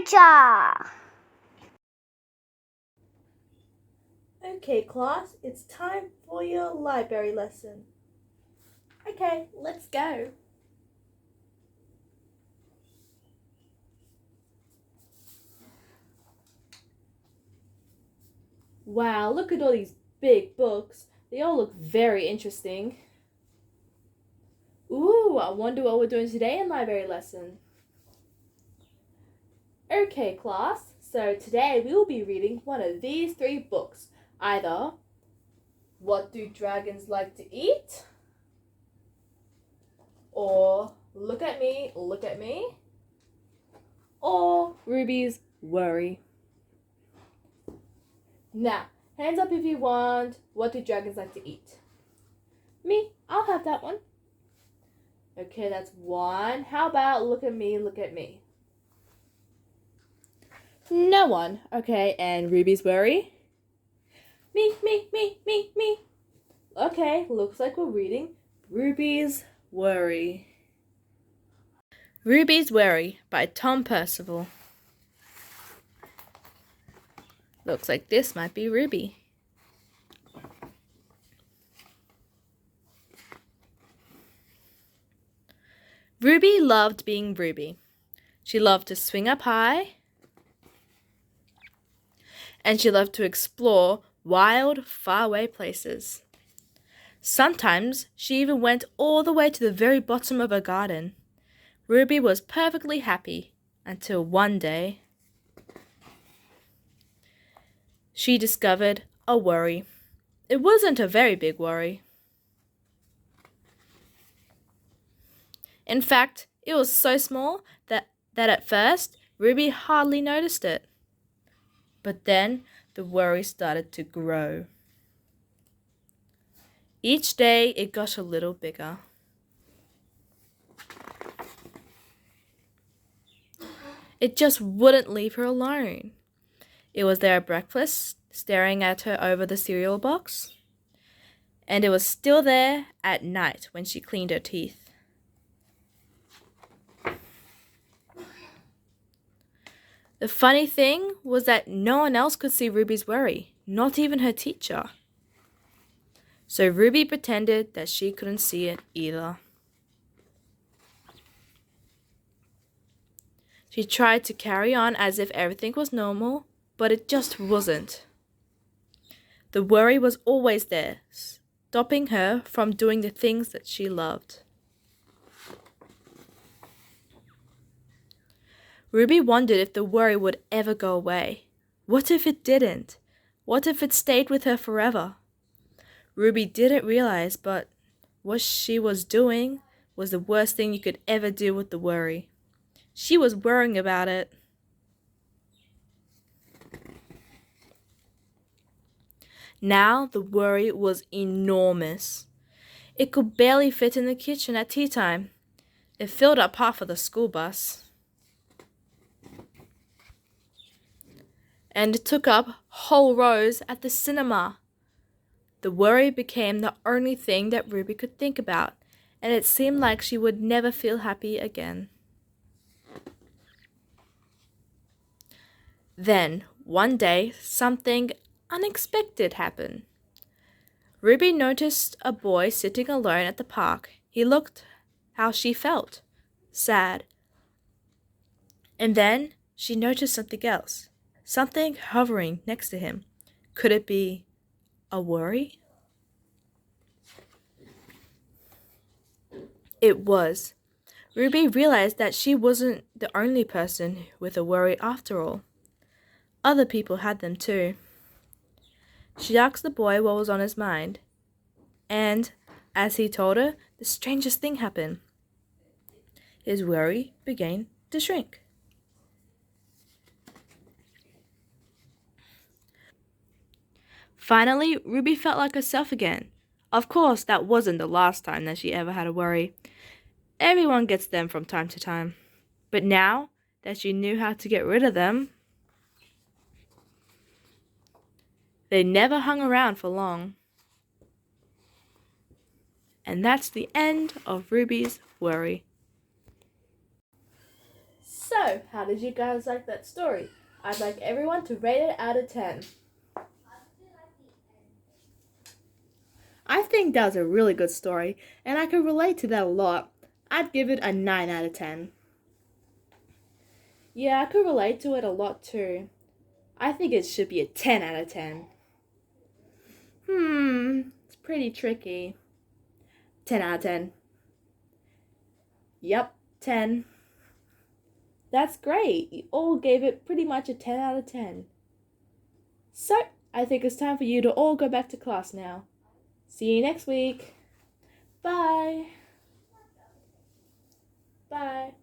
teacher. Okay, class, it's time for your library lesson. Okay, let's go. Wow, look at all these big books. They all look very interesting. Ooh, I wonder what we're doing today in library lesson. Okay, class, so today we will be reading one of these 3 books. Either What Do Dragons Like to Eat? Or Look at Me, or Ruby's Worry. Now, hands up if you want What Do Dragons Like to Eat? Me, I'll have that one. Okay, that's 1. How about Look at Me, No one. Okay, and Ruby's Worry? Me. Okay, looks like we're reading Ruby's Worry. Ruby's Worry by Tom Percival. Looks like this might be Ruby. Ruby loved being Ruby. She loved to swing up high, and she loved to explore wild, faraway places. Sometimes she even went all the way to the very bottom of her garden. Ruby was perfectly happy until one day she discovered a worry. It wasn't a very big worry. In fact, it was so small that at first Ruby hardly noticed it. But then the worry started to grow. Each day it got a little bigger. It just wouldn't leave her alone. It was there at breakfast, staring at her over the cereal box. And it was still there at night when she cleaned her teeth. The funny thing was that no one else could see Ruby's worry, not even her teacher. So Ruby pretended that she couldn't see it either. She tried to carry on as if everything was normal, but it just wasn't. The worry was always there, stopping her from doing the things that she loved. Ruby wondered if the worry would ever go away. What if it didn't? What if it stayed with her forever? Ruby didn't realize, but what she was doing was the worst thing you could ever do with the worry. She was worrying about it. Now the worry was enormous. It could barely fit in the kitchen at tea time. It filled up half of the school bus. And it took up whole rows at the cinema. The worry became the only thing that Ruby could think about, and it seemed like she would never feel happy again. Then, one day, something unexpected happened. Ruby noticed a boy sitting alone at the park. He looked how she felt, sad. And then she noticed something else. Something hovering next to him. Could it be a worry? It was. Ruby realized that she wasn't the only person with a worry after all. Other people had them too. She asked the boy what was on his mind, and as he told her, the strangest thing happened. His worry began to shrink. Finally, Ruby felt like herself again. Of course, that wasn't the last time that she ever had a worry. Everyone gets them from time to time. But now that she knew how to get rid of them, they never hung around for long. And that's the end of Ruby's worry. So, So, how did you guys like that story? I'd like everyone to rate it out of 10. I think that was a really good story, and I could relate to that a lot. I'd give it a 9 out of 10. Yeah, I could relate to it a lot too. I think it should be a 10 out of 10. It's pretty tricky. 10 out of 10. Yep, 10. That's great. You all gave it pretty much a 10 out of 10. So, I think it's time for you to all go back to class now. See you next week. Bye. Bye.